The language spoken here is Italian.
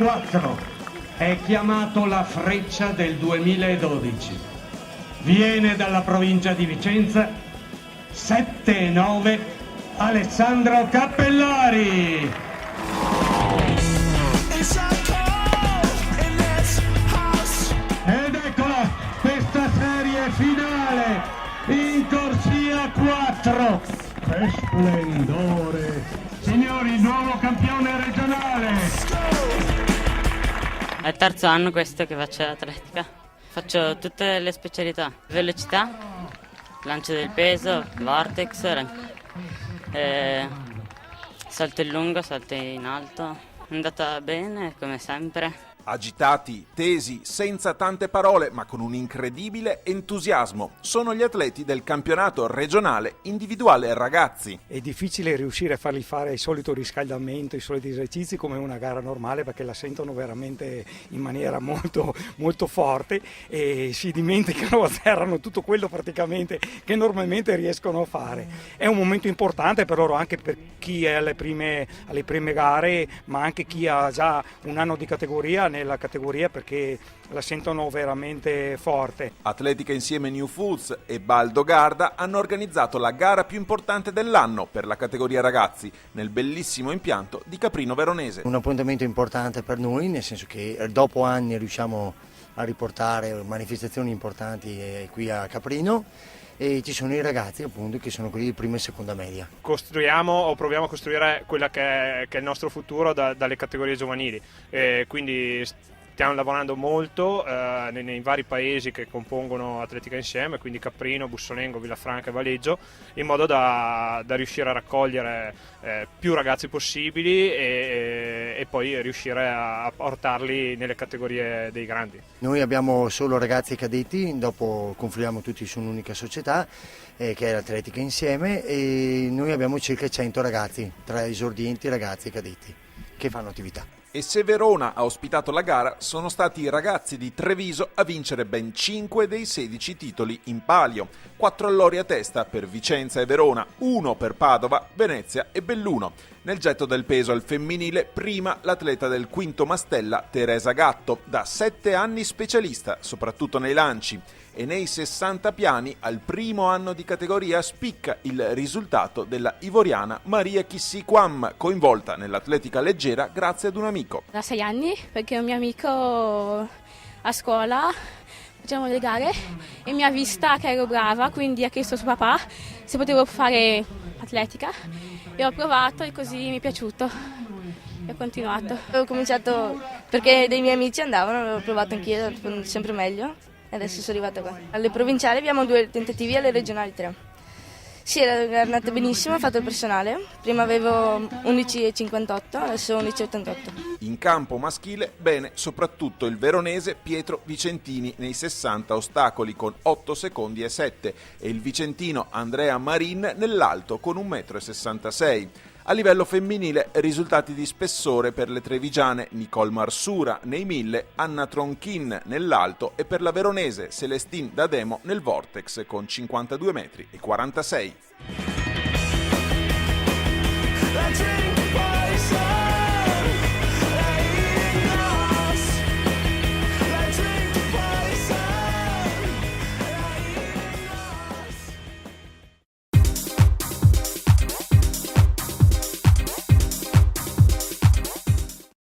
4 è chiamato la Freccia del 2012. Viene dalla provincia di Vicenza, 7,9 Alessandro Cappellari. Ed eccola questa serie finale in corsia 4. Che splendore! Signori, il nuovo campione regionale. È il terzo anno questo che faccio atletica. Faccio tutte le specialità: velocità, lancio del peso, vortex, salto in lungo, salto in alto. È andata bene come sempre. Agitati, tesi, senza tante parole, ma con un incredibile entusiasmo. Sono gli atleti del campionato regionale individuale ragazzi. È difficile riuscire a fargli fare il solito riscaldamento, i soliti esercizi come una gara normale, perché la sentono veramente in maniera molto, molto forte e si dimenticano, azzerano tutto quello praticamente che normalmente riescono a fare. È un momento importante per loro, anche per chi è alle prime gare, ma anche chi ha già un anno di categoria nella categoria, perché la sentono veramente forte. Atletica Insieme New Foods e Baldo Garda hanno organizzato la gara più importante dell'anno per la categoria ragazzi nel bellissimo impianto di Caprino Veronese. Un appuntamento importante per noi, nel senso che dopo anni riusciamo a riportare manifestazioni importanti qui a Caprino. E ci sono i ragazzi appunto che sono quelli di prima e seconda media. Costruiamo o proviamo a costruire quella che è il nostro futuro dalle categorie giovanili, quindi stiamo lavorando molto nei vari paesi che compongono Atletica Insieme, quindi Caprino, Bussolengo, Villafranca e Valeggio, in modo da riuscire a raccogliere più ragazzi possibili e poi riuscire a portarli nelle categorie dei grandi. Noi abbiamo solo ragazzi e cadetti, dopo confluiamo tutti su un'unica società che è l'Atletica Insieme, e noi abbiamo circa 100 ragazzi tra esordienti, ragazzi e cadetti che fanno attività. E se Verona ha ospitato la gara, sono stati i ragazzi di Treviso a vincere ben 5 dei 16 titoli in palio. 4 allori a testa per Vicenza e Verona, 1 per Padova, Venezia e Belluno. Nel getto del peso al femminile, prima l'atleta del Quinto Mastella, Teresa Gatto, da 7 anni specialista, soprattutto nei lanci. E nei 60 piani, al primo anno di categoria, spicca il risultato della ivoriana Maria Chissiquam, coinvolta nell'atletica leggera grazie ad un amico. Da 6 anni, perché un mio amico a scuola facevamo le gare e mi ha vista che ero brava, quindi ha chiesto a suo papà se potevo fare atletica e ho provato e così mi è piaciuto e ho continuato. Ho cominciato perché dei miei amici andavano, ho provato anch'io, sempre meglio. Adesso sono arrivata qua. Alle provinciali abbiamo 2 tentativi, alle regionali 3. Sì, era andata benissimo, ho fatto il personale. Prima avevo 11,58, adesso 11,88. In campo maschile, bene soprattutto il veronese Pietro Vicentini nei 60 ostacoli con 8 secondi e 7 e il vicentino Andrea Marin nell'alto con 1,66 m. A livello femminile, risultati di spessore per le trevigiane Nicole Marsura nei 1000, Anna Tronchin nell'alto e per la veronese Celestine D'Ademo nel vortex con 52,46 m.